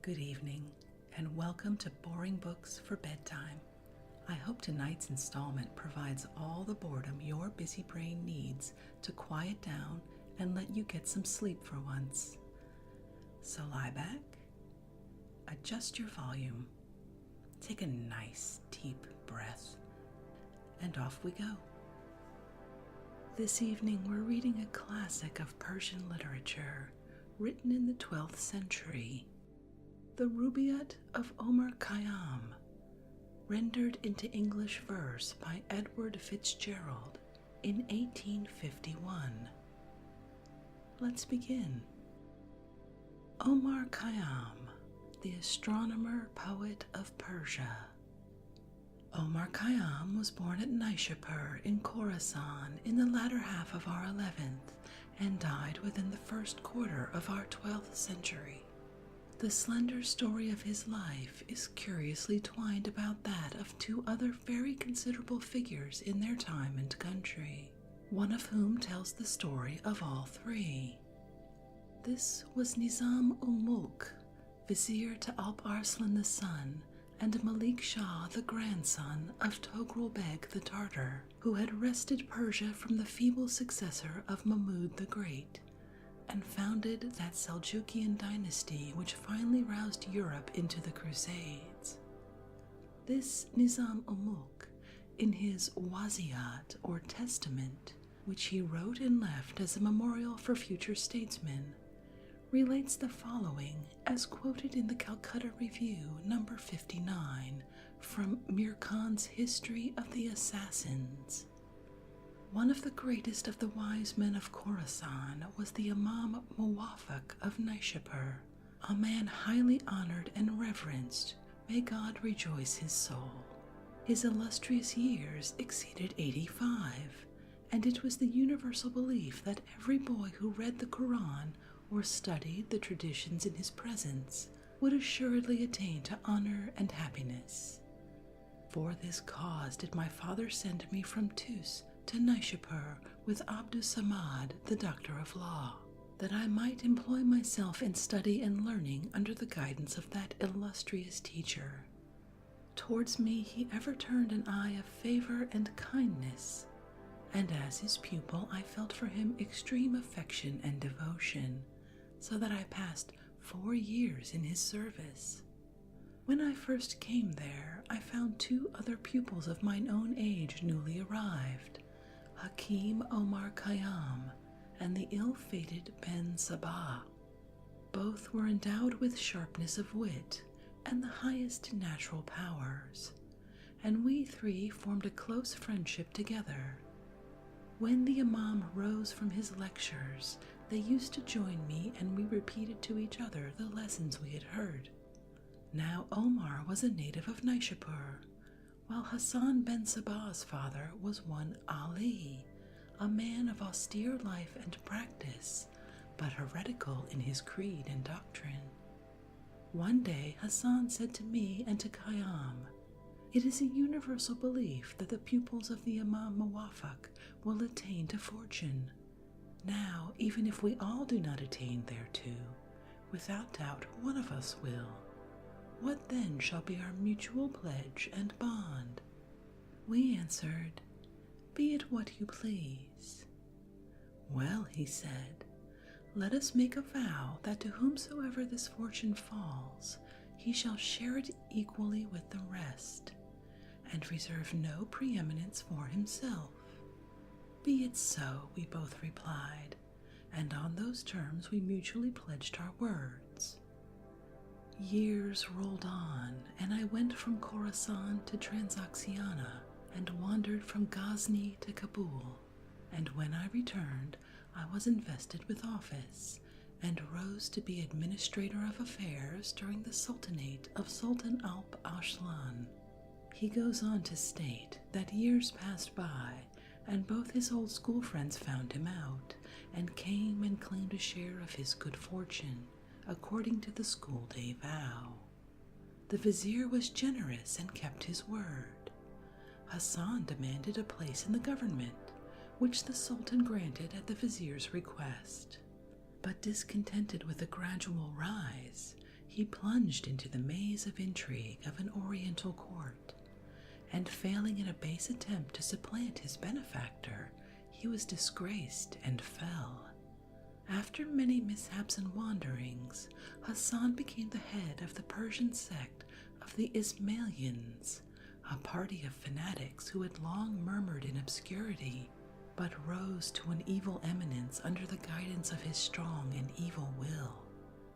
Good evening, and welcome to Boring Books for Bedtime. I hope tonight's installment provides all the boredom your busy brain needs to quiet down and let you get some sleep for once. So lie back, adjust your volume, take a nice deep breath, and off we go. This evening we're reading a classic of Persian literature written in the 12th century, the Rubaiyat of Omar Khayyam, rendered into English verse by Edward Fitzgerald in 1851. Let's begin. Omar Khayyam, the astronomer poet of Persia. Omar Khayyam was born at Naishapur in Khorasan in the latter half of our 11th and died within the first quarter of our 12th century. The slender story of his life is curiously twined about that of two other very considerable figures in their time and country, one of whom tells the story of all three. This was Nizam-ul-Mulk, vizier to Alp Arslan the son, and Malik Shah the grandson of Togrul Beg the Tartar, who had wrested Persia from the feeble successor of Mahmud the Great, and founded that Seljukian dynasty which finally roused Europe into the Crusades. This Nizam-ul-Mulk, in his Waziyat or Testament, which he wrote and left as a memorial for future statesmen, relates the following as quoted in the Calcutta Review number 59 from Mir Khan's History of the Assassins. One of the greatest of the wise men of Khorasan was the Imam Muwaffaq of Naishapur, a man highly honored and reverenced, may God rejoice his soul. His illustrious years exceeded 85, and it was the universal belief that every boy who read the Quran or studied the traditions in his presence would assuredly attain to honor and happiness. For this cause did my father send me from Tus to Naishapur with Abdus Samad, the doctor of law, that I might employ myself in study and learning under the guidance of that illustrious teacher. Towards me he ever turned an eye of favor and kindness, and as his pupil I felt for him extreme affection and devotion, so that I passed 4 years in his service. When I first came there, I found 2 other pupils of mine own age newly arrived, Hakim Omar Khayyam and the ill-fated Ben Sabah. Both were endowed with sharpness of wit and the highest natural powers, and we 3 formed a close friendship together. When the Imam rose from his lectures, they used to join me and we repeated to each other the lessons we had heard. Now Omar was a native of Naishapur, while Hassan ben Sabah's father was one Ali, a man of austere life and practice, but heretical in his creed and doctrine. One day Hassan said to me and to Khayyam, "It is a universal belief that the pupils of the Imam Muwaffaq will attain to fortune. Now, even if we all do not attain thereto, without doubt one of us will. What then shall be our mutual pledge and bond?" We answered, "Be it what you please." "Well," he said, "let us make a vow that to whomsoever this fortune falls, he shall share it equally with the rest, and reserve no preeminence for himself." "Be it so," we both replied, and on those terms we mutually pledged our words. Years rolled on, and I went from Khorasan to Transoxiana, and wandered from Ghazni to Kabul, and when I returned, I was invested with office, and rose to be administrator of affairs during the Sultanate of Sultan Alp Arslan. He goes on to state that years passed by, and both his old school friends found him out, and came and claimed a share of his good fortune, according to the school day vow. The vizier was generous and kept his word. Hassan demanded a place in the government, which the Sultan granted at the vizier's request. But discontented with the gradual rise, he plunged into the maze of intrigue of an Oriental court, and failing in a base attempt to supplant his benefactor, he was disgraced and fell. After many mishaps and wanderings, Hassan became the head of the Persian sect of the Ismailians, a party of fanatics who had long murmured in obscurity, but rose to an evil eminence under the guidance of his strong and evil will.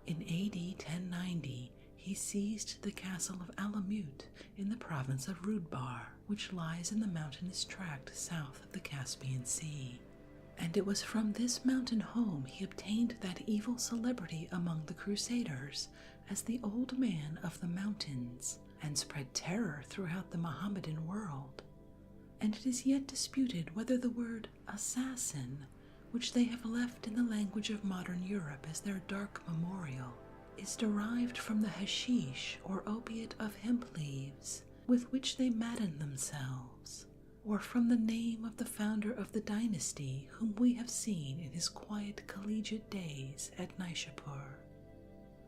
In AD 1090, he seized the castle of Alamut in the province of Rudbar, which lies in the mountainous tract south of the Caspian Sea. And it was from this mountain home he obtained that evil celebrity among the Crusaders as the Old Man of the Mountains, and spread terror throughout the Mohammedan world. And it is yet disputed whether the word assassin, which they have left in the language of modern Europe as their dark memorial, is derived from the hashish or opiate of hemp leaves with which they madden themselves, or from the name of the founder of the dynasty whom we have seen in his quiet collegiate days at Naishapur.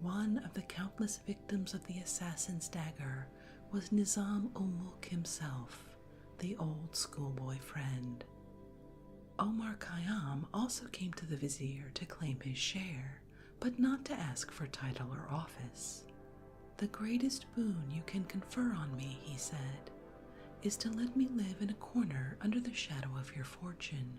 One of the countless victims of the assassin's dagger was Nizam-ul-Mulk himself, the old schoolboy friend. Omar Khayyam also came to the vizier to claim his share, but not to ask for title or office. "The greatest boon you can confer on me," he said, "is to let me live in a corner under the shadow of your fortune,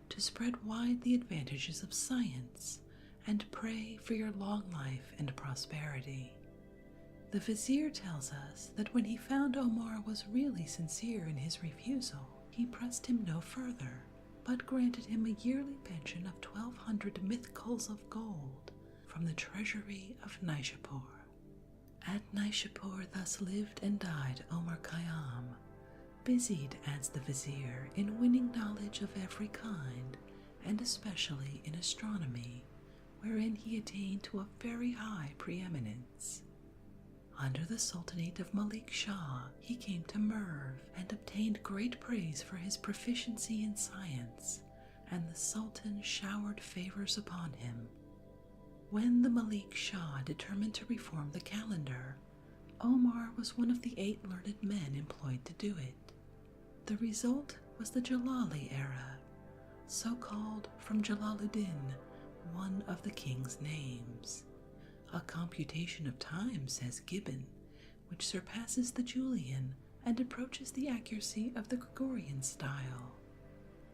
to spread wide the advantages of science, and pray for your long life and prosperity." The vizier tells us that when he found Omar was really sincere in his refusal, he pressed him no further, but granted him a yearly pension of 1,200 mithqals of gold from the treasury of Naishapur. At Naishapur thus lived and died Omar Khayyam, busied, adds the vizier, in winning knowledge of every kind, and especially in astronomy, wherein he attained to a very high preeminence. Under the Sultanate of Malik Shah, he came to Merv and obtained great praise for his proficiency in science, and the Sultan showered favors upon him. When the Malik Shah determined to reform the calendar, Omar was one of the 8 learned men employed to do it. The result was the Jalali era, so called from Jalaluddin, one of the king's names. A computation of time, says Gibbon, which surpasses the Julian and approaches the accuracy of the Gregorian style.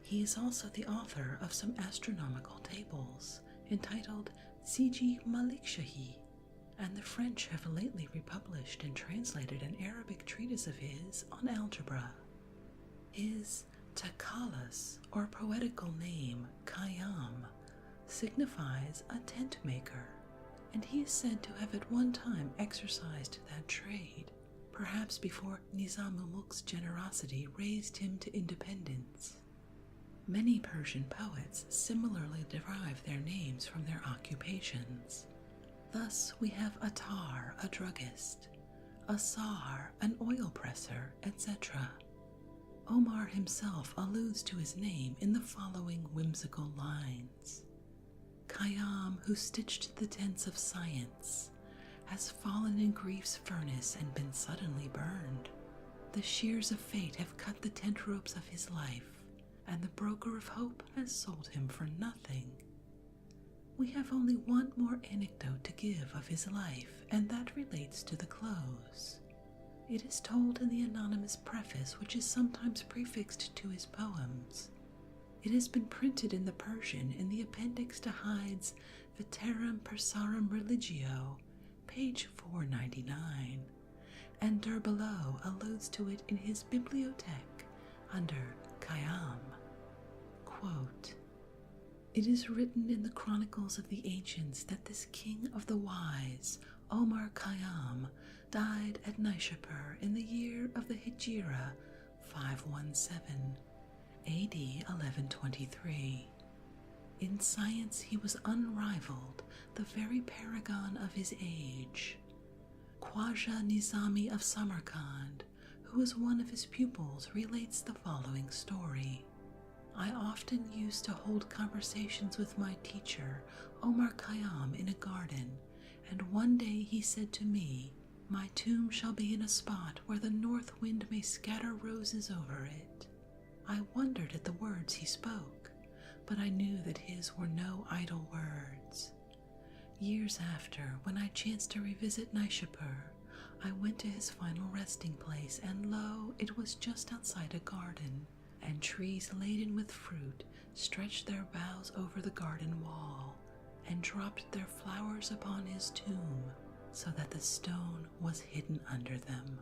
He is also the author of some astronomical tables, entitled Siji Malikshahi, and the French have lately republished and translated an Arabic treatise of his on algebra. His Takalas, or poetical name, Khayyam, signifies a tent maker, and he is said to have at one time exercised that trade, perhaps before Nizam-ul-Mulk's generosity raised him to independence. Many Persian poets similarly derive their names from their occupations. Thus we have Attar, a druggist, Asar, an oil presser, etc. Omar himself alludes to his name in the following whimsical lines. Khayyam, who stitched the tents of science, has fallen in grief's furnace and been suddenly burned. The shears of fate have cut the tent ropes of his life, and the broker of hope has sold him for nothing. We have only one more anecdote to give of his life, and that relates to the close. It is told in the anonymous preface which is sometimes prefixed to his poems. It has been printed in the Persian in the appendix to Hyde's Veterum Persarum Religio, page 499, and D'Urbelow alludes to it in his Bibliothèque under Khayyam. Quote, "It is written in the chronicles of the ancients that this king of the wise, Omar Khayyam, died at Naishapur in the year of the Hijra 517, AD 1123. In science he was unrivaled, the very paragon of his age. Khwaja Nizami of Samarkand, who was one of his pupils, relates the following story. I often used to hold conversations with my teacher, Omar Khayyam, in a garden, and one day he said to me, "My tomb shall be in a spot where the north wind may scatter roses over it." I wondered at the words he spoke, but I knew that his were no idle words. Years after, when I chanced to revisit Nishapur, I went to his final resting place, and lo, it was just outside a garden, and trees laden with fruit stretched their boughs over the garden wall, and dropped their flowers upon his tomb, so that the stone was hidden under them.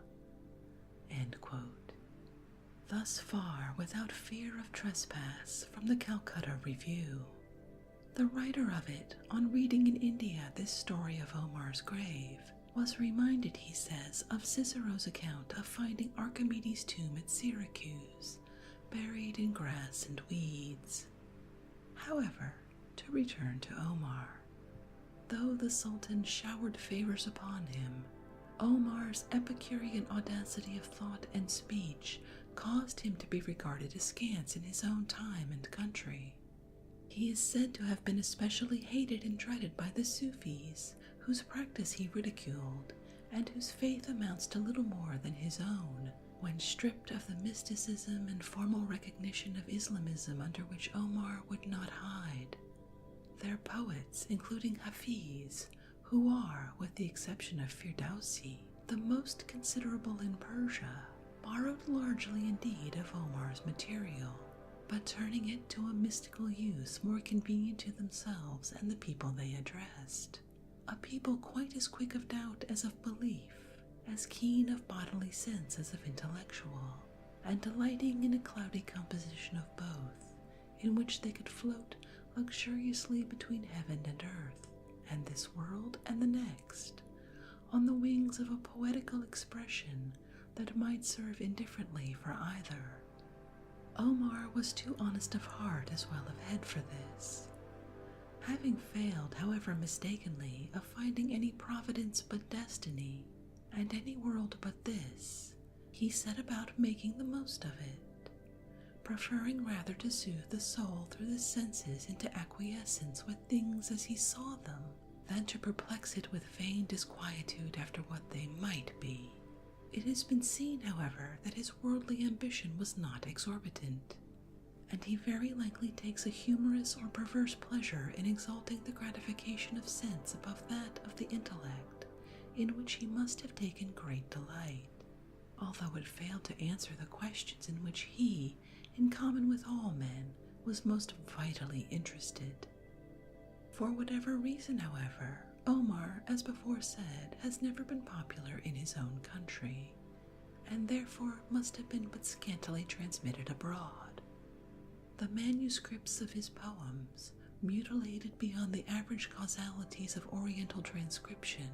End quote. Thus far, without fear of trespass, from the Calcutta Review. The writer of it, on reading in India this story of Omar's grave, was reminded, he says, of Cicero's account of finding Archimedes' tomb at Syracuse, buried in grass and weeds. However, to return to Omar. Though the Sultan showered favors upon him, Omar's Epicurean audacity of thought and speech caused him to be regarded askance in his own time and country. He is said to have been especially hated and dreaded by the Sufis, whose practice he ridiculed, and whose faith amounts to little more than his own, when stripped of the mysticism and formal recognition of Islamism under which Omar would not hide. Their poets, including Hafiz, who are, with the exception of Firdausi, the most considerable in Persia, borrowed largely indeed of Omar's material, but turning it to a mystical use more convenient to themselves and the people they addressed, a people quite as quick of doubt as of belief, as keen of bodily sense as of intellectual, and delighting in a cloudy composition of both, in which they could float luxuriously between heaven and earth, and this world and the next, on the wings of a poetical expression that might serve indifferently for either. Omar was too honest of heart as well of head for this. Having failed, however mistakenly, of finding any providence but destiny, and any world but this, he set about making the most of it, preferring rather to soothe the soul through the senses into acquiescence with things as he saw them, than to perplex it with vain disquietude after what they might be. It has been seen, however, that his worldly ambition was not exorbitant, and he very likely takes a humorous or perverse pleasure in exalting the gratification of sense above that of the intellect, in which he must have taken great delight, although it failed to answer the questions in which he, in common with all men, was most vitally interested. For whatever reason, however, Omar, as before said, has never been popular in his own country, and therefore must have been but scantily transmitted abroad. The manuscripts of his poems, mutilated beyond the average causalities of Oriental transcription,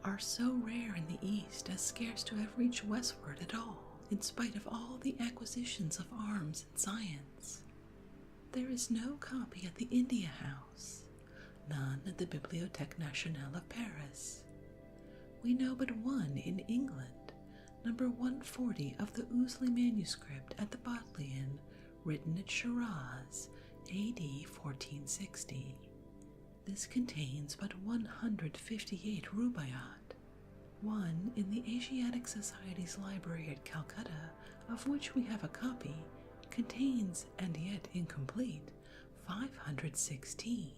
are so rare in the East as scarce to have reached westward at all, in spite of all the acquisitions of arms and science. There is no copy at the India House, none at the Bibliothèque Nationale of Paris. We know but one in England, number 140 of the Ousley manuscript at the Bodleian, written at Shiraz, A.D. 1460. This contains but 158 Rubaiyat. One in the Asiatic Society's library at Calcutta, of which we have a copy, contains, and yet incomplete, 516,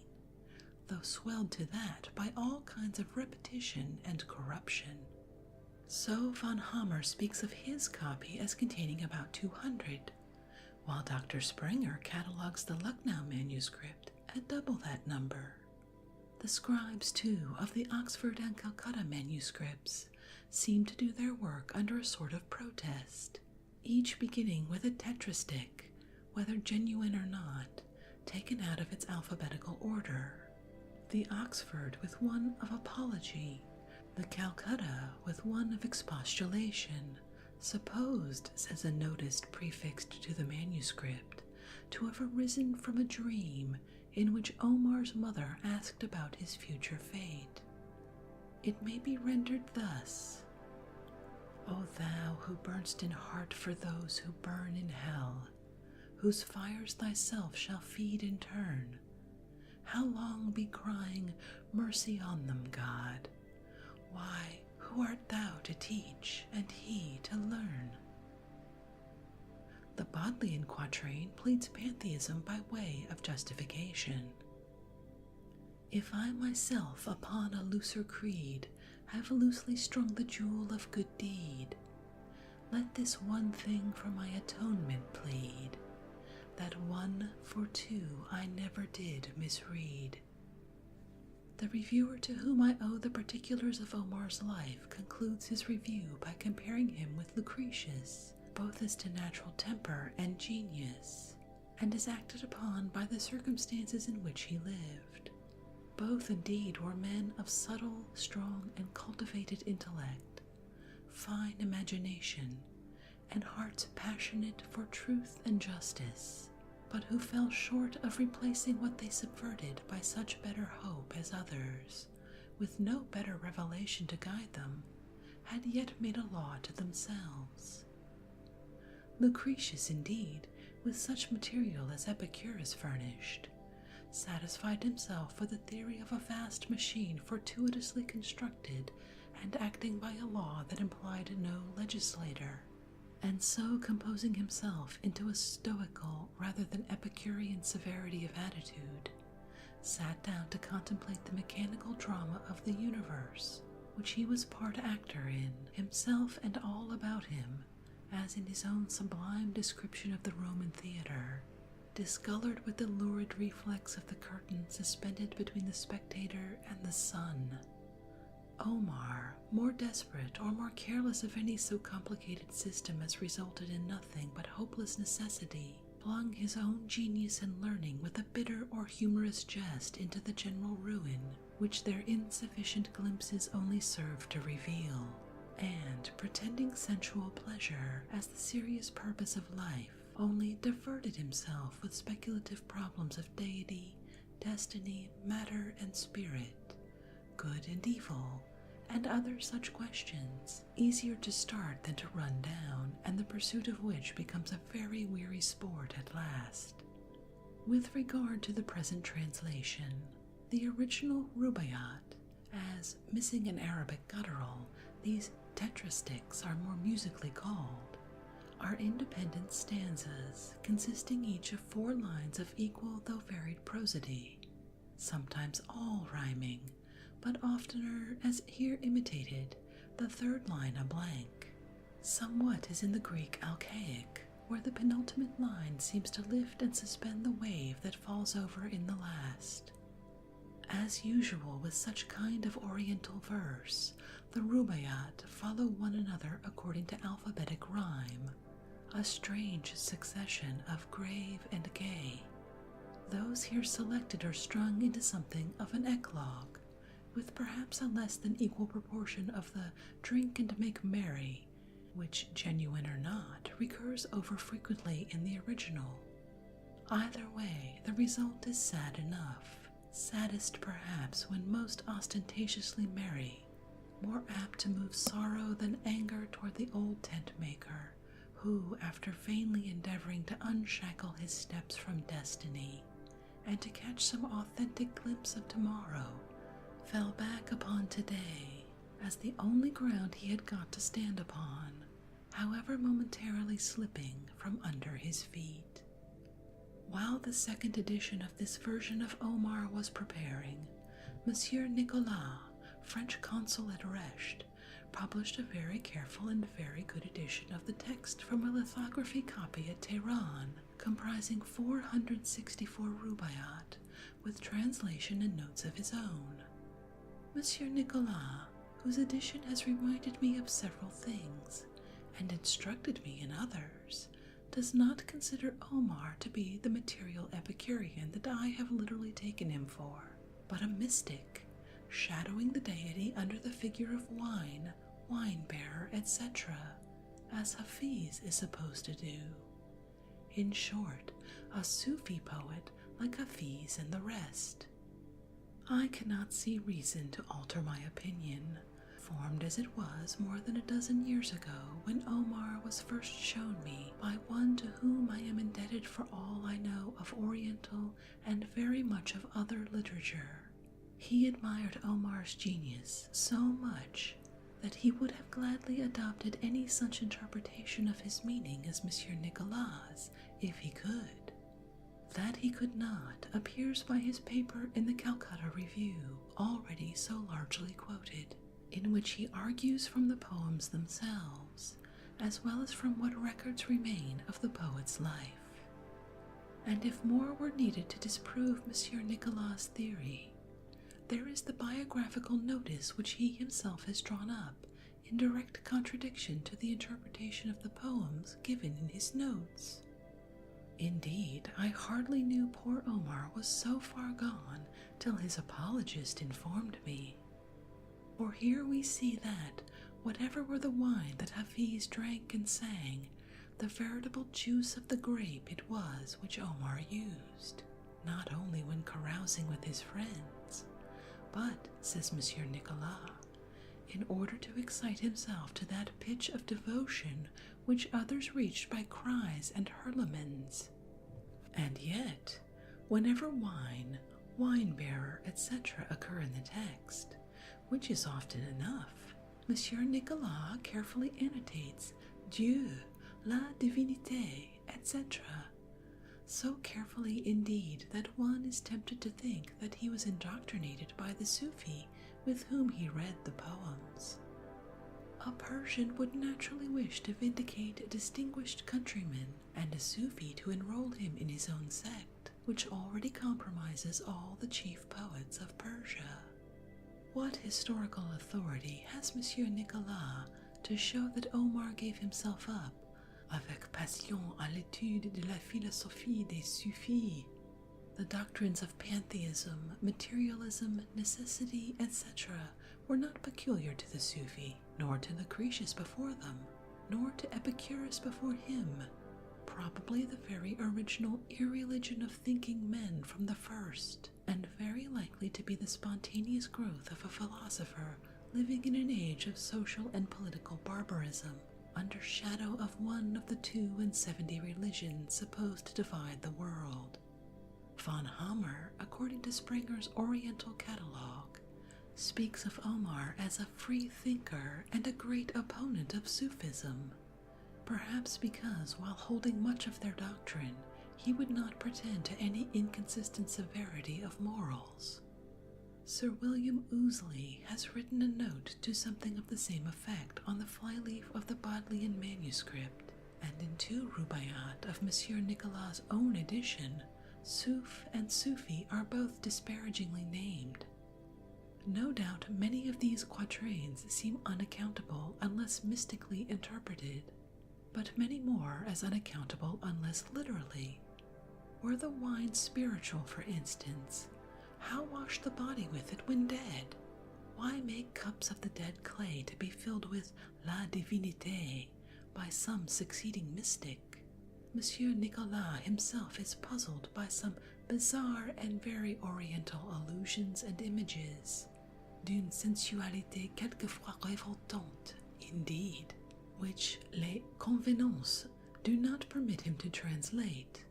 though swelled to that by all kinds of repetition and corruption. So von Hammer speaks of his copy as containing about 200, while Dr. Springer catalogues the Lucknow manuscript at double that number. The scribes, too, of the Oxford and Calcutta manuscripts seem to do their work under a sort of protest, each beginning with a tetrastic, whether genuine or not, taken out of its alphabetical order, the Oxford with one of apology, the Calcutta with one of expostulation, supposed, says a notice prefixed to the manuscript, to have arisen from a dream in which Omar's mother asked about his future fate. It may be rendered thus: O thou who burn'st in heart for those who burn in hell, whose fires thyself shall feed in turn, how long be crying, mercy on them, God, Why, who art thou to teach, and he to learn? The Bodleian quatrain pleads pantheism by way of justification. If I myself upon a looser creed have loosely strung the jewel of good deed, let this one thing for my atonement plead, that one for two I never did misread. The reviewer to whom I owe the particulars of Omar's life concludes his review by comparing him with Lucretius, both as to natural temper and genius, and as acted upon by the circumstances in which he lived. Both indeed were men of subtle, strong, and cultivated intellect, fine imagination, and hearts passionate for truth and justice, but who fell short of replacing what they subverted by such better hope as others, with no better revelation to guide them, had yet made a law to themselves. Lucretius, indeed, with such material as Epicurus furnished, satisfied himself with the theory of a vast machine fortuitously constructed and acting by a law that implied no legislator, and so composing himself into a stoical rather than Epicurean severity of attitude, sat down to contemplate the mechanical drama of the universe, which he was part actor in, himself and all about him, as in his own sublime description of the Roman theater, discolored with the lurid reflex of the curtain suspended between the spectator and the sun. Omar, more desperate or more careless of any so complicated system as resulted in nothing but hopeless necessity, flung his own genius and learning with a bitter or humorous jest into the general ruin which their insufficient glimpses only served to reveal, and, pretending sensual pleasure as the serious purpose of life, only diverted himself with speculative problems of deity, destiny, matter, and spirit, good and evil, and other such questions, easier to start than to run down, and the pursuit of which becomes a very weary sport at last. With regard to the present translation, the original Rubaiyat, as missing an Arabic guttural, these tetrastichs are more musically called, are independent stanzas consisting each of 4 lines of equal though varied prosody, sometimes all rhyming, but oftener, as here imitated, the 3rd line a blank, somewhat as in the Greek Alcaic, where the penultimate line seems to lift and suspend the wave that falls over in the last. As usual with such kind of oriental verse, the Rubaiyat follow one another according to alphabetic rhyme, a strange succession of grave and gay. Those here selected are strung into something of an eclogue, with perhaps a less than equal proportion of the drink and make merry, which, genuine or not, recurs over frequently in the original. Either way, the result is sad enough, saddest perhaps when most ostentatiously merry, more apt to move sorrow than anger toward the old tent-maker, who, after vainly endeavoring to unshackle his steps from destiny, and to catch some authentic glimpse of tomorrow, fell back upon today as the only ground he had got to stand upon, however momentarily slipping from under his feet. While the 2nd edition of this version of Omar was preparing, Monsieur Nicolas, French consul at Resht, published a very careful and very good edition of the text from a lithography copy at Tehran, comprising 464 Rubaiyat, with translation and notes of his own. Monsieur Nicolas, whose edition has reminded me of several things, and instructed me in others, does not consider Omar to be the material Epicurean that I have literally taken him for, but a mystic, shadowing the deity under the figure of wine, wine-bearer, etc., as Hafiz is supposed to do. In short, a Sufi poet like Hafiz and the rest. I cannot see reason to alter my opinion, formed as it was more than a dozen years ago when Omar was first shown me by one to whom I am indebted for all I know of Oriental and very much of other literature. He admired Omar's genius so much that he would have gladly adopted any such interpretation of his meaning as Monsieur Nicolas if he could. That he could not appears by his paper in the Calcutta Review, already so largely quoted, in which he argues from the poems themselves, as well as from what records remain of the poet's life. And if more were needed to disprove Monsieur Nicolas' theory, there is the biographical notice which he himself has drawn up in direct contradiction to the interpretation of the poems given in his notes. Indeed, I hardly knew poor Omar was so far gone till his apologist informed me. For here we see that, whatever were the wine that Hafiz drank and sang, the veritable juice of the grape it was which Omar used, not only when carousing with his friends, but, says Monsieur Nicolas, in order to excite himself to that pitch of devotion which others reached by cries and hurlements. And yet, whenever wine, wine-bearer, etc. occur in the text, which is often enough, Monsieur Nicolas carefully annotates Dieu, la divinité, etc., so carefully indeed that one is tempted to think that he was indoctrinated by the Sufi with whom he read the poems. A Persian would naturally wish to vindicate a distinguished countryman and a Sufi to enroll him in his own sect, which already compromises all the chief poets of Persia. What historical authority has Monsieur Nicolas to show that Omar gave himself up avec passion à l'étude de la philosophie des Sufis? The doctrines of pantheism, materialism, necessity, etc. were not peculiar to the Sufi, nor to the Cretius before them, nor to Epicurus before him, probably the very original irreligion of thinking men from the first, and very likely to be the spontaneous growth of a philosopher living in an age of social and political barbarism, under shadow of one of the 72 religions supposed to divide the world. Von Hammer, according to Sprenger's Oriental Catalogue, speaks of Omar as a free thinker and a great opponent of Sufism, perhaps because, while holding much of their doctrine, he would not pretend to any inconsistent severity of morals. Sir William Ouseley has written a note to something of the same effect on the flyleaf of the Bodleian manuscript, and in 2 Rubaiyat of Monsieur Nicolas' own edition, Suf and Sufi are both disparagingly named. No doubt many of these quatrains seem unaccountable unless mystically interpreted, but many more as unaccountable unless literally. Were the wine spiritual, for instance, how wash the body with it when dead? Why make cups of the dead clay to be filled with la divinité by some succeeding mystic? Monsieur Nicolas himself is puzzled by some bizarre and very oriental allusions and images, d'une sensualité quelquefois révoltante, indeed, which les convenances do not permit him to translate.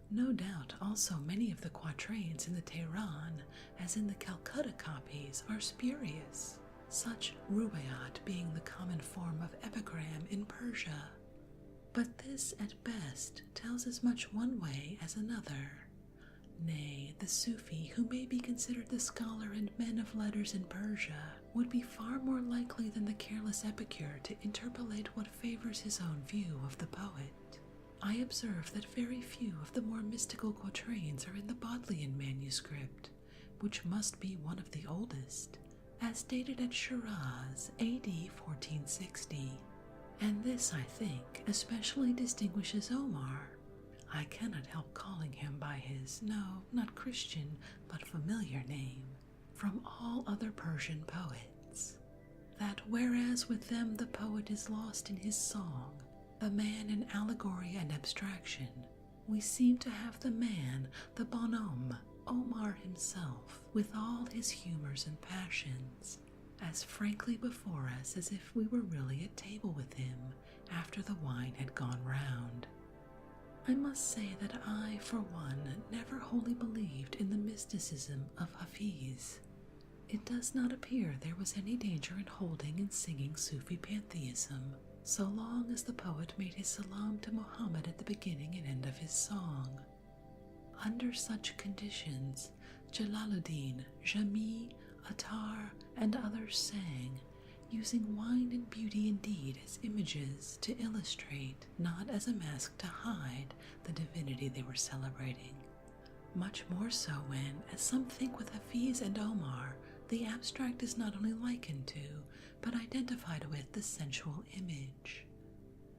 No doubt also many of the quatrains in the Tehran, as in the Calcutta copies, are spurious, such Rubaiyat being the common form of epigram in Persia. But this at best tells as much one way as another. Nay, the Sufi, who may be considered the scholar and men of letters in Persia, would be far more likely than the careless epicure to interpolate what favors his own view of the poet. I observe that very few of the more mystical quatrains are in the Bodleian manuscript, which must be one of the oldest, as dated at Shiraz, A.D. 1460. And this, I think, especially distinguishes Omar. I cannot help calling him by his, no, not Christian, but familiar name, from all other Persian poets. That whereas with them the poet is lost in his song, the man in allegory and abstraction, we seem to have the man, the bonhomme, Omar himself, with all his humors and passions, as frankly before us as if we were really at table with him after the wine had gone round. I must say that I, for one, never wholly believed in the mysticism of Hafiz, It does not appear there was any danger in holding and singing Sufi pantheism, so long as the poet made his salam to Muhammad at the beginning and end of his song. Under such conditions, Jalaluddin, Jami, Attar, and others sang, using wine and beauty indeed as images to illustrate, not as a mask to hide, the divinity they were celebrating. Much more so when, as some think with Hafiz and Omar, the abstract is not only likened to, but identified with the sensual image.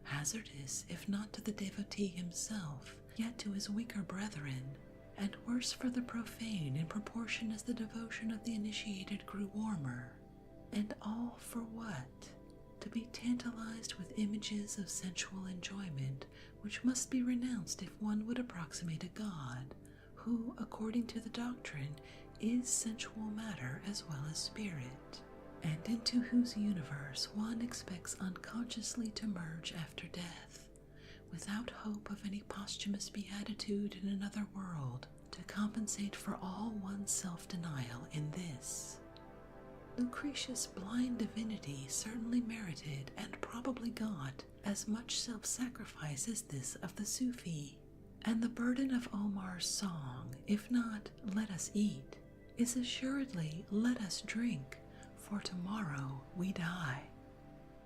Hazardous, if not to the devotee himself, yet to his weaker brethren, and worse for the profane in proportion as the devotion of the initiated grew warmer. And all for what? To be tantalized with images of sensual enjoyment, which must be renounced if one would approximate a god, who, according to the doctrine, is sensual matter as well as spirit, and into whose universe one expects unconsciously to merge after death, without hope of any posthumous beatitude in another world to compensate for all one's self-denial in this. Lucretius' blind divinity certainly merited and probably got as much self-sacrifice as this of the Sufi, and the burden of Omar's song, if not "let us eat," is assuredly "let us drink, for tomorrow we die."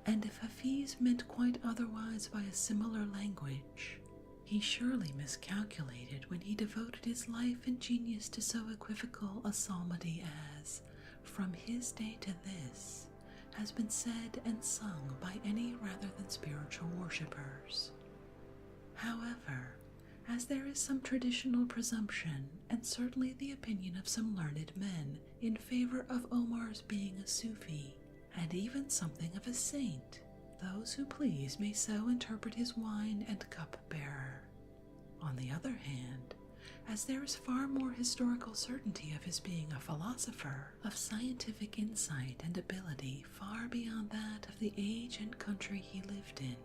And if Hafiz meant quite otherwise by a similar language, he surely miscalculated when he devoted his life and genius to so equivocal a psalmody as, "From his day to this," has been said and sung by any rather than spiritual worshippers. However, as there is some traditional presumption, and certainly the opinion of some learned men, in favor of Omar's being a Sufi, and even something of a saint, those who please may so interpret his wine and cup-bearer. On the other hand, as there is far more historical certainty of his being a philosopher, of scientific insight and ability far beyond that of the age and country he lived in,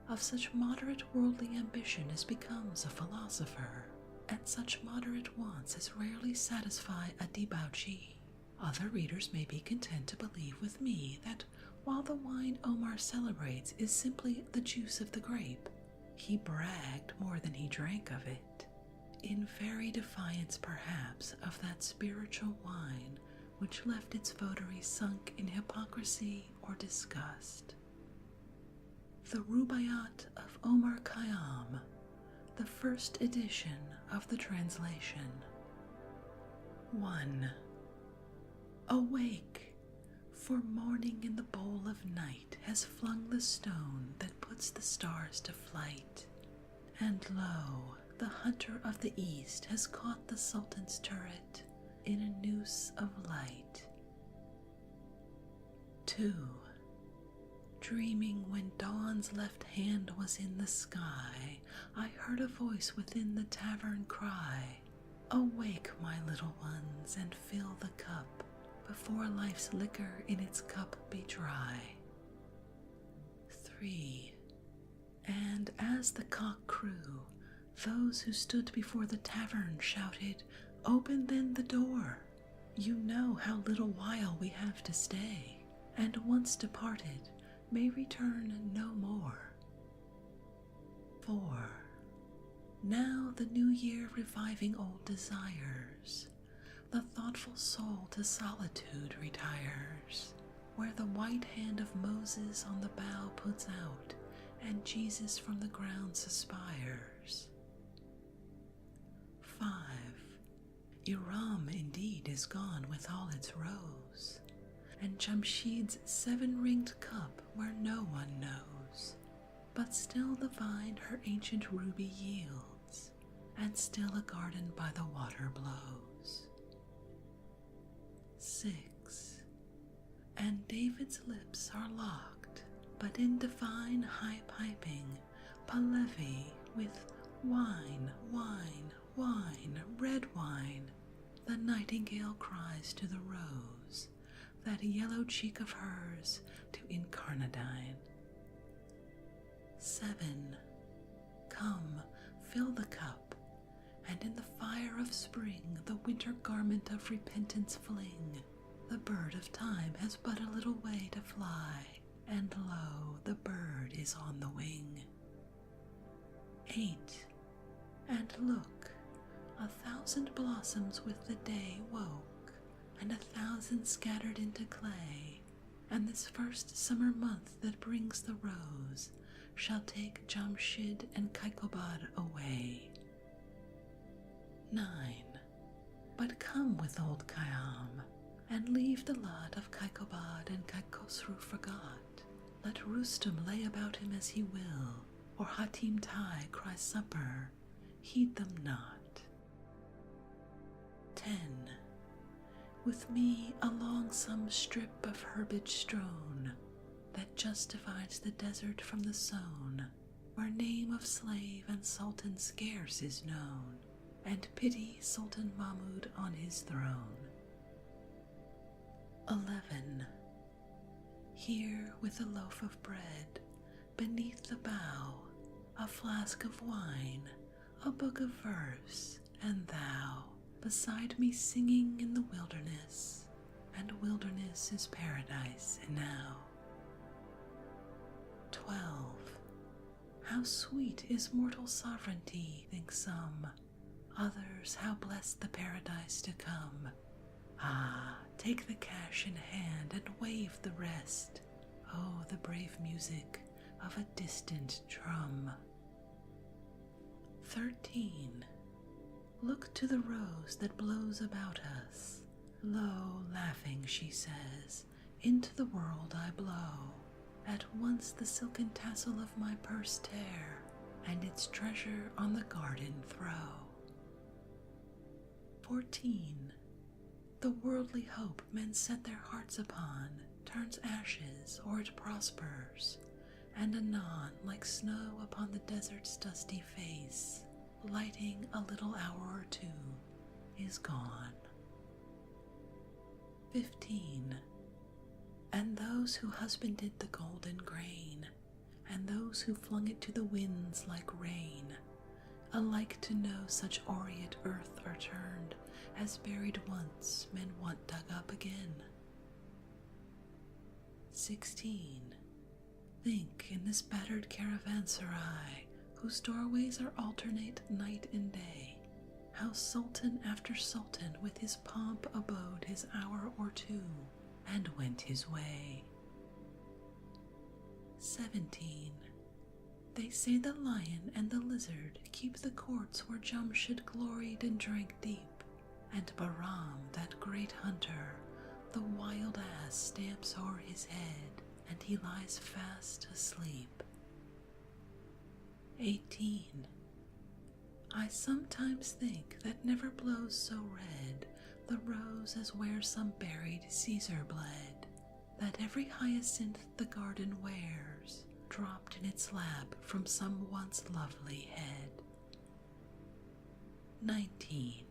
of such moderate worldly ambition as becomes a philosopher, and such moderate wants as rarely satisfy a debauchee, other readers may be content to believe with me that while the wine Omar celebrates is simply the juice of the grape, he bragged more than he drank of it, in very defiance perhaps of that spiritual wine which left its votaries sunk in hypocrisy or disgust. The Rubaiyat of Omar Khayyam, the first edition of the translation. 1. Awake, for morning in the bowl of night has flung the stone that puts the stars to flight, and lo, the hunter of the east has caught the sultan's turret in a noose of light. 2. Dreaming when dawn's left hand was in the sky, I heard a voice within the tavern cry, "Awake, my little ones, and fill the cup, before life's liquor in its cup be dry." 3. And as the cock crew, those who stood before the tavern shouted, "Open then the door! You know how little while we have to stay, and once departed, may return no more." 4. Now the new year reviving old desires, the thoughtful soul to solitude retires, where the white hand of Moses on the bough puts out, and Jesus from the ground suspires. 5. Iram indeed is gone with all its rose, and Jamshid's 7-ringed cup where no one knows, but still the vine her ancient ruby yields, and still a garden by the water blows. 6. And David's lips are locked, but in divine high piping, Pahlavi with "Wine, wine, wine, red wine," the nightingale cries to the rose, that yellow cheek of hers, to incarnadine. 7. Come, fill the cup, and in the fire of spring the winter garment of repentance fling, the bird of time has but a little way to fly, and lo, the bird is on the wing. 8. And look, 1,000 blossoms with the day woke, and 1,000 scattered into clay, and this first summer month that brings the rose shall take Jamshid and Kaikobad away. 9. But come with old Khayyam, and leave the lot of Kaikobad and Kaikosru forgot. Let Rustum lay about him as he will, or Hatim Tai cry supper, heed them not. 10. With me along some strip of herbage strown, that just divides the desert from the sown, where name of slave and sultan scarce is known, and pity Sultan Mahmud on his throne. 11. Here with a loaf of bread, beneath the bough, a flask of wine, a book of verse, and thou beside me singing in the wilderness, and wilderness is paradise enow. 12. How sweet is mortal sovereignty, think some, others how blessed the paradise to come. Ah, take the cash in hand and wave the rest. Oh, the brave music of a distant drum. 13. Look to the rose that blows about us. Lo, laughing, she says, into the world I blow. At once the silken tassel of my purse tear, and its treasure on the garden throw. 14. The worldly hope men set their hearts upon turns ashes or it prospers, and anon like snow upon the desert's dusty face, lighting a little hour or two, is gone. 15. And those who husbanded the golden grain, and those who flung it to the winds like rain, alike to know such aureate earth are turned, as buried once men want dug up again. 16. Think in this battered caravanserai, whose doorways are alternate night and day, how sultan after sultan with his pomp abode his hour or two, and went his way. 17. They say the lion and the lizard keep the courts where Jamshid gloried and drank deep, and Bahram, that great hunter, the wild ass stamps o'er his head, and he lies fast asleep. 18. I sometimes think that never blows so red the rose as where some buried Caesar bled, that every hyacinth the garden wears dropped in its lap from some once lovely head. 19.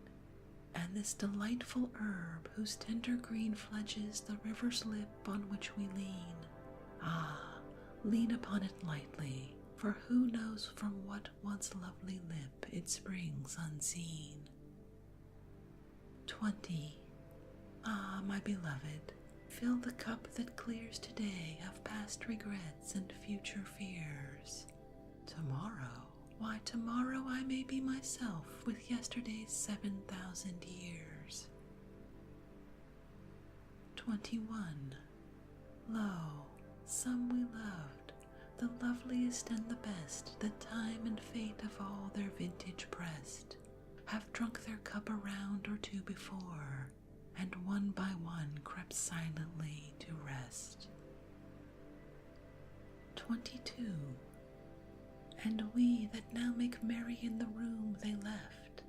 And this delightful herb whose tender green fledges the river's lip on which we lean, ah, lean upon it lightly, for who knows from what once lovely lip it springs unseen. 20. Ah, my beloved, fill the cup that clears today of past regrets and future fears. Tomorrow, why tomorrow I may be myself with yesterday's 7,000 years. 21. Lo, some we loved, the loveliest and the best that time and fate of all their vintage pressed, have drunk their cup a round or two before, and one by one crept silently to rest. 22. And we that now make merry in the room they left,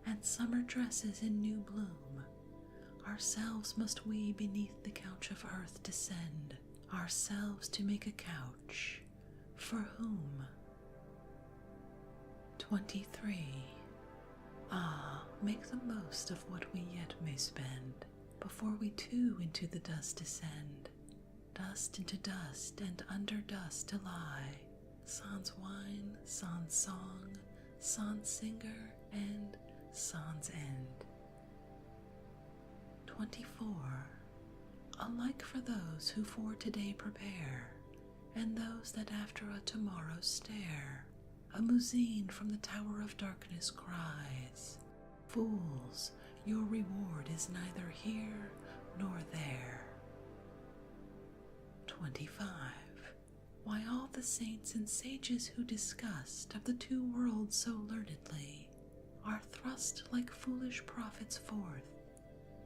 and summer dresses in new bloom, ourselves must we beneath the couch of earth descend, ourselves to make a couch, for whom? 23. Ah, make the most of what we yet may spend, before we too into the dust descend, dust into dust and under dust to lie, sans wine, sans song, sans singer, and sans end. 24. alike for those who for today prepare, and those that after a tomorrow stare. A muezzin from the tower of darkness cries, "Fools, your reward is neither here nor there." 25. Why all the saints and sages who discussed of the two worlds so learnedly are thrust like foolish prophets forth.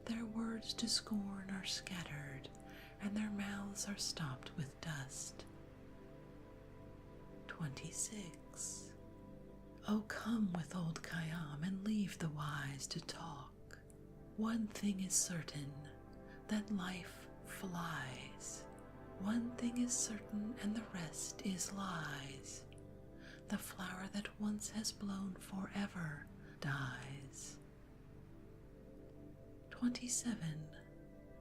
Their words to scorn are scattered, and their mouths are stopped with dust. 26. O come with old Khayyam and leave the wise to talk. One thing is certain, that life flies. One thing is certain, and the rest is lies. The flower that once has blown forever dies. 27.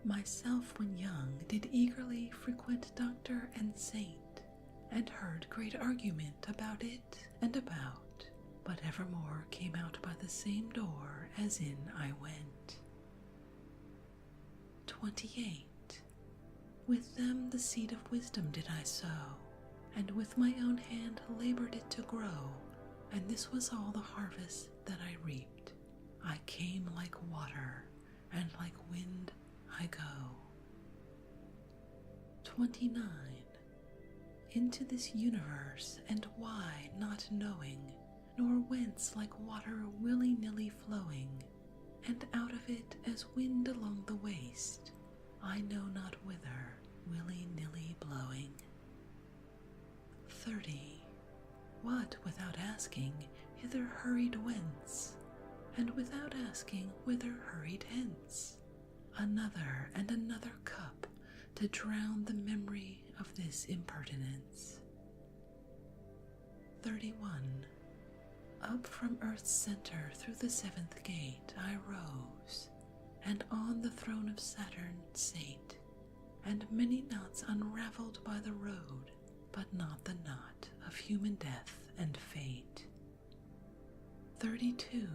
Myself when young did eagerly frequent doctor and saint, and heard great argument about it and about, but evermore came out by the same door as in I went. 28. With them the seed of wisdom did I sow, and with my own hand labored it to grow, and this was all the harvest that I reaped. I came like water, and like wind I go. 29. Into this universe, and why not knowing, nor whence like water willy-nilly flowing, and out of it as wind along the waste, I know not whither, willy-nilly blowing. 30. What without asking, hither hurried whence, and without asking, whither hurried hence? Another and another cup to drown the memory of this impertinence. 31. Up from earth's center through the seventh gate I rose, and on the throne of Saturn sate, and many knots unraveled by the road, but not the knot of human death and fate. 32.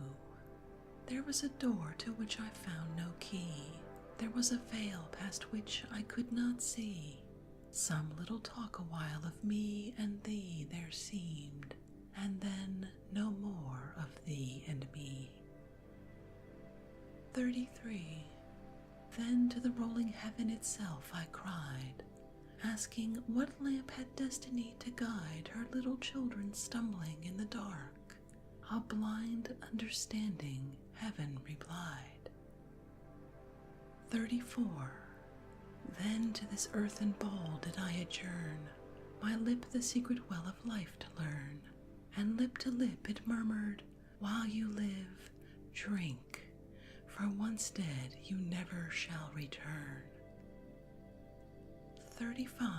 There was a door to which I found no key. There was a veil past which I could not see. Some little talk a while of me and thee there seemed, and then no more of thee and me. 33. Then to the rolling heaven itself I cried, asking what lamp had destiny to guide her little children stumbling in the dark. A blind understanding, heaven replied. 34. Then to this earthen bowl did I adjourn, my lip the secret well of life to learn, and lip to lip it murmured, while you live, drink, for once dead you never shall return. 35.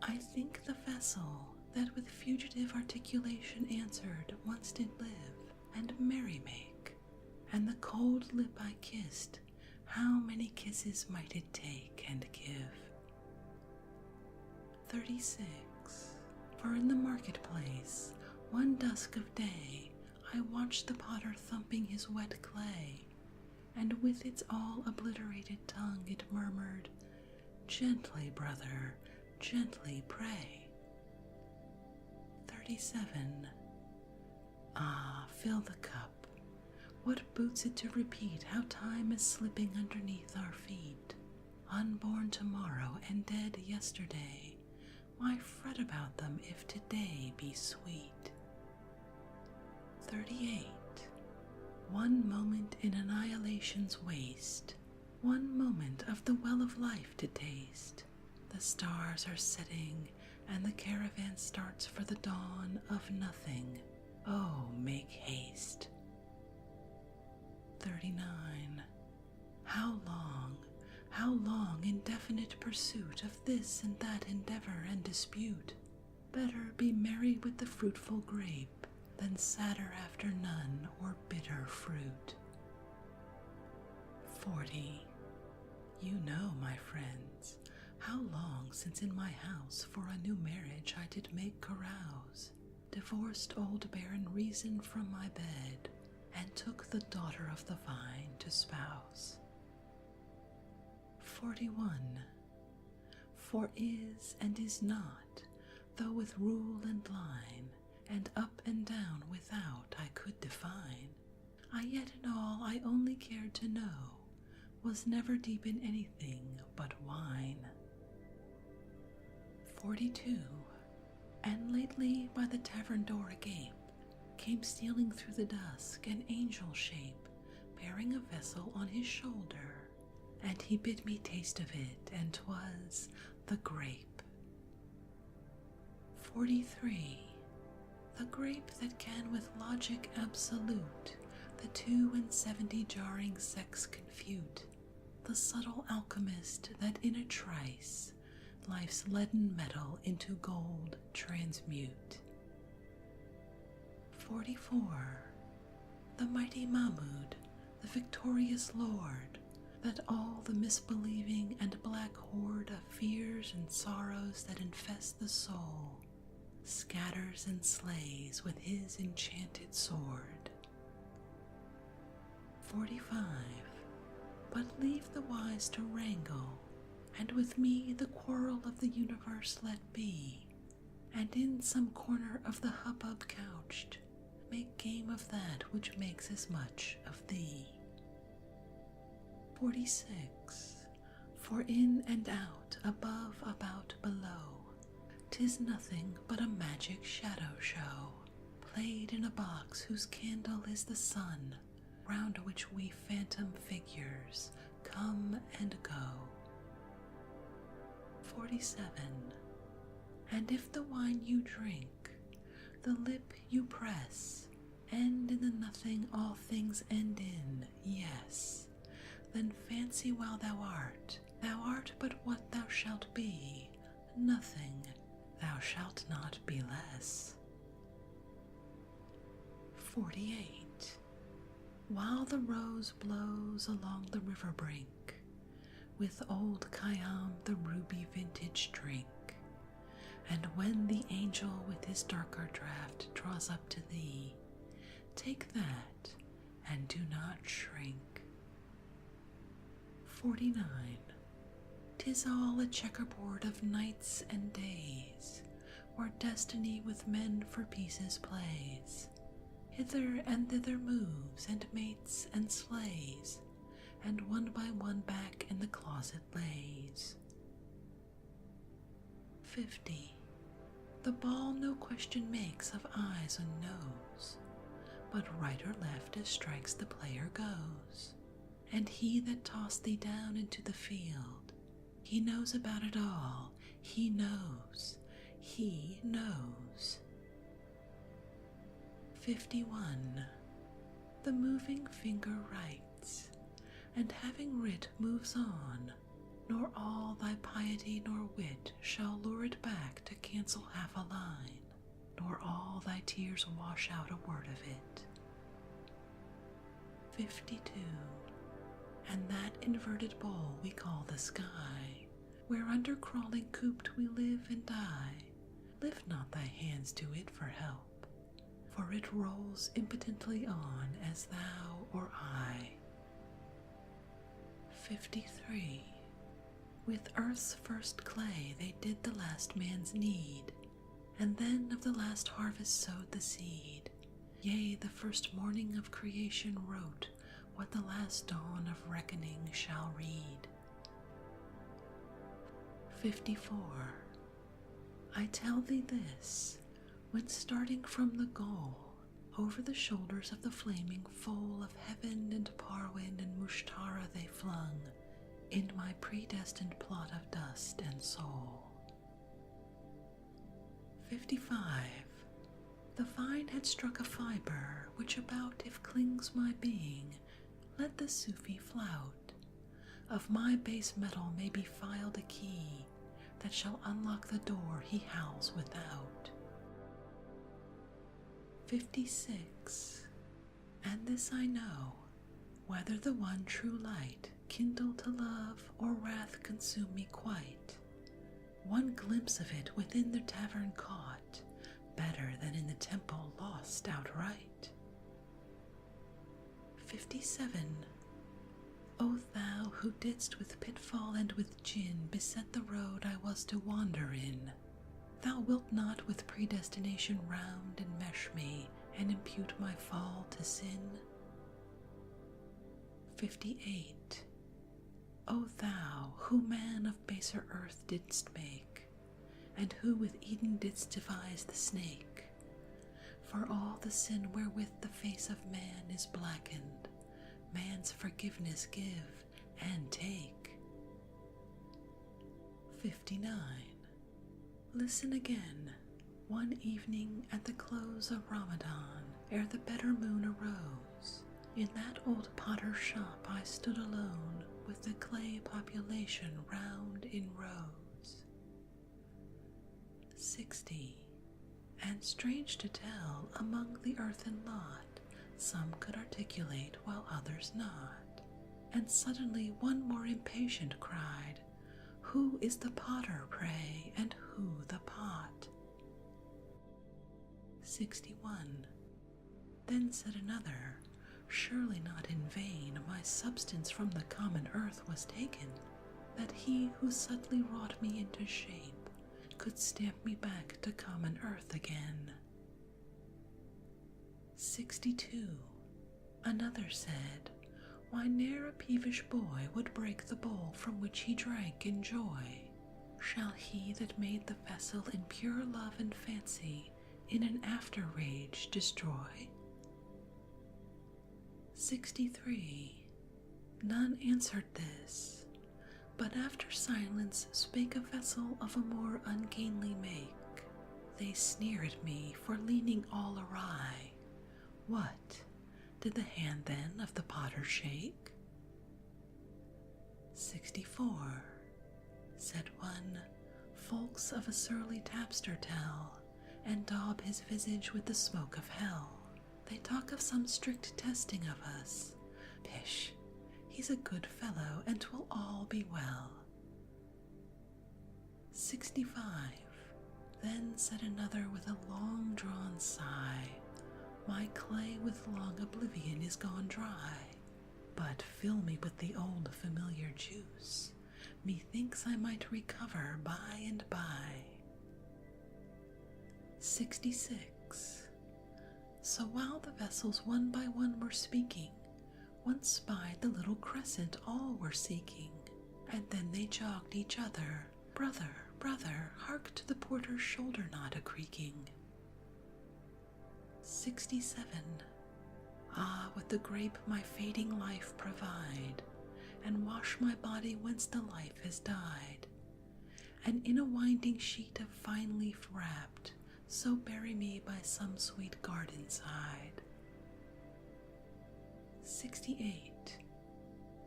I think the vessel that with fugitive articulation answered once did live and merry make, and the cold lip I kissed, how many kisses might it take and give? 36. For in the marketplace, one dusk of day, I watched the potter thumping his wet clay, and with its all obliterated tongue it murmured, "Gently, brother, gently pray." 37. Ah, fill the cup. What boots it to repeat how time is slipping underneath our feet? Unborn tomorrow and dead yesterday, why fret about them if today be sweet? 38. One moment in annihilation's waste, one moment of the well of life to taste. The stars are setting, and the caravan starts for the dawn of nothing. Oh, make haste. 39. How long indefinite pursuit of this and that endeavor and dispute? Better be merry with the fruitful grape than sadder after none or bitter fruit. 40. You know, my friends, how long since in my house for a new marriage I did make carouse, divorced old barren reason from my bed, and took the daughter of the vine to spouse. 41. For is and is not, though with rule and line, and up and down without I could define, I yet in all I only cared to know was never deep in anything but wine. 42. And lately by the tavern door agape came stealing through the dusk an angel shape, bearing a vessel on his shoulder, and he bid me taste of it, and 'twas the grape. 43. The grape that can with logic absolute the 72 jarring sects confute, the subtle alchemist that in a trice life's leaden metal into gold transmute. 44. The mighty Mahmud, the victorious lord, that all the misbelieving and black horde of fears and sorrows that infest the soul scatters and slays with his enchanted sword. 45. But leave the wise to wrangle, and with me the quarrel of the universe let be, and in some corner of the hubbub couched, make game of that which makes as much of thee. 46. For in and out, above, about, below, 'tis nothing but a magic shadow show, played in a box whose candle is the sun, round which we phantom figures come and go. 47. And if the wine you drink, the lip you press, end in the nothing all things end in, yes, then fancy while thou art but what thou shalt be, nothing, thou shalt not be less. 48. While the rose blows along the river brink, with old Khayyam the ruby vintage drink, and when the angel with his darker draught draws up to thee, take that and do not shrink. 49. 'Tis all a checkerboard of nights and days, where destiny with men for pieces plays, hither and thither moves, and mates and slays, and one by one back in the closet lays. 50. The ball no question makes of eyes and nose, but right or left as strikes the player goes, and he that tossed thee down into the field, he knows about it all, he knows. 51. The moving finger writes, and having writ moves on, nor all thy piety nor wit shall lure it back to cancel half a line, nor all thy tears wash out a word of it. 52. And that inverted bowl we call the sky, whereunder crawling cooped we live and die, lift not thy hands to it for help, for it rolls impotently on as thou or I. 53. With earth's first clay they did the last man's need, and then of the last harvest sowed the seed, yea, the first morning of creation wrote what the last dawn of reckoning shall read. 54. I tell thee this, when starting from the goal, over the shoulders of the flaming foal of heaven and Parwin and Mushtara they flung, in my predestined plot of dust and soul. 55. The vine had struck a fibre, which about if clings my being, let the Sufi flout. Of my base metal may be filed a key, that shall unlock the door he howls without. 56. And this I know, whether the one true light kindle to love or wrath consume me quite, one glimpse of it within the tavern caught, better than in the temple lost outright. 57. O thou who didst with pitfall and with gin beset the road I was to wander in, thou wilt not with predestination round enmesh me and impute my fall to sin. 58. O thou who man of baser earth didst make, and who with Eden didst devise the snake, for all the sin wherewith the face of man is blackened, man's forgiveness give and take. 59. Listen again. One evening at the close of Ramadan, ere the better moon arose, in that old potter's shop I stood alone, with the clay population round in rows. 60. And strange to tell, among the earthen lot, some could articulate while others not. And suddenly one more impatient cried, Who is the potter, pray, and who the pot? 61. Then said another, Surely not in vain my substance from the common earth was taken, that he who subtly wrought me into shape could stamp me back to common earth again. 62. Another said, Why ne'er a peevish boy would break the bowl from which he drank in joy? Shall he that made the vessel in pure love and fancy in an after rage destroy? 63. None answered this, but after silence spake a vessel of a more ungainly make. They sneer at me for leaning all awry. What? Did the hand then of the potter shake? 64. Said one, Folks of a surly tapster tell, and daub his visage with the smoke of hell. They talk of some strict testing of us. Pish, he's a good fellow, and 'twill all be well. 65. Then said another with a long-drawn sigh, My clay with long oblivion is gone dry, but fill me with the old familiar juice. Methinks I might recover by and by. 66. So while the vessels one by one were speaking, one spied the little crescent all were seeking, and then they jogged each other, Brother, brother, hark to the porter's shoulder knot a-creaking. 67. Ah, would the grape my fading life provide, and wash my body whence the life has died, and in a winding sheet of fine leaf wrapped, so bury me by some sweet garden side. 68.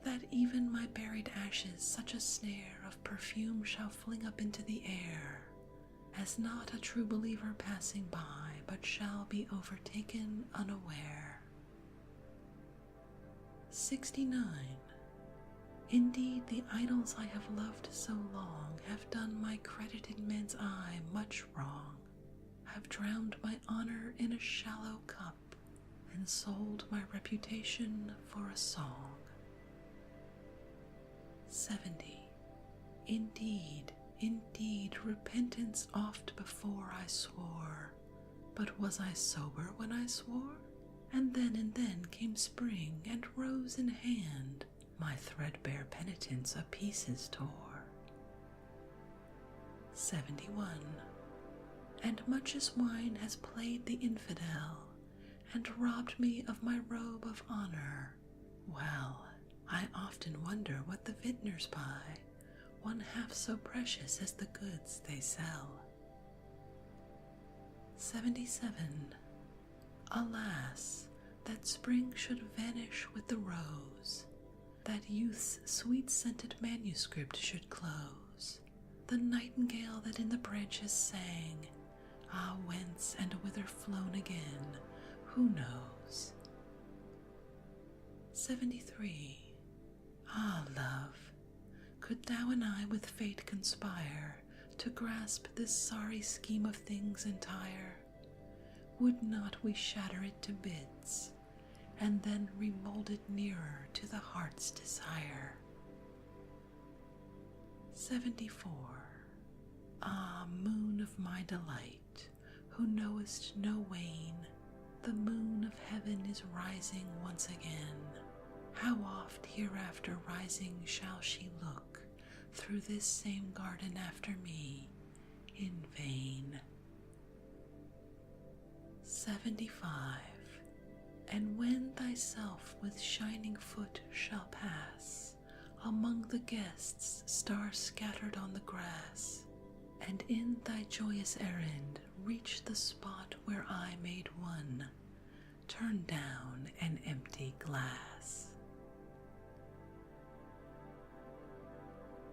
That even my buried ashes such a snare of perfume shall fling up into the air, as not a true believer passing by, but shall be overtaken unaware. 69. Indeed, the idols I have loved so long have done my credit in men's eye much wrong, have drowned my honor in a shallow cup, and sold my reputation for a song. 70. Indeed, indeed, repentance oft before I swore, but was I sober when I swore? And then came spring, and rose in hand, my threadbare penitence a pieces tore. 71. And much as wine has played the infidel, and robbed me of my robe of honor, well, I often wonder what the vintners buy, one half so precious as the goods they sell. 77. Alas, that spring should vanish with the rose, that youth's sweet-scented manuscript should close, the nightingale that in the branches sang, ah, whence and whither flown again, who knows? 73. Ah, love, could thou and I with fate conspire to grasp this sorry scheme of things entire, would not we shatter it to bits, and then remolded nearer to the heart's desire. 74. Ah, moon of my delight, who knowest no wane, the moon of heaven is rising once again. How oft hereafter rising shall she look through this same garden after me, in vain. 75. And when thyself with shining foot shall pass among the guests, stars scattered on the grass, and in thy joyous errand reach the spot where I made one, turn down an empty glass.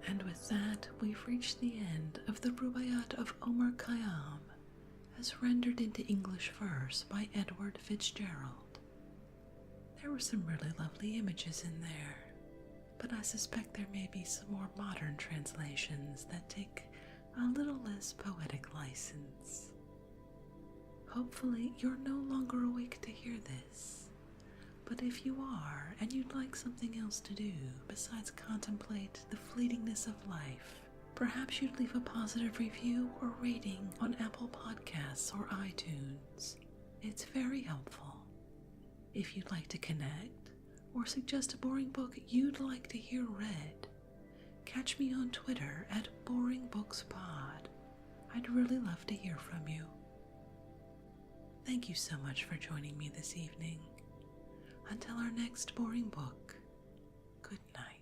And with that, we've reached the end of the Rubaiyat of Omar Khayyam, as rendered into English verse by Edward Fitzgerald. There were some really lovely images in there, but I suspect there may be some more modern translations that take a little less poetic license. Hopefully you're no longer awake to hear this, but if you are and you'd like something else to do besides contemplate the fleetingness of life, perhaps you'd leave a positive review or rating on Apple Podcasts or iTunes. It's very helpful. If you'd like to connect or suggest a boring book you'd like to hear read, catch me on Twitter at BoringBooksPod. I'd really love to hear from you. Thank you so much for joining me this evening. Until our next boring book, good night.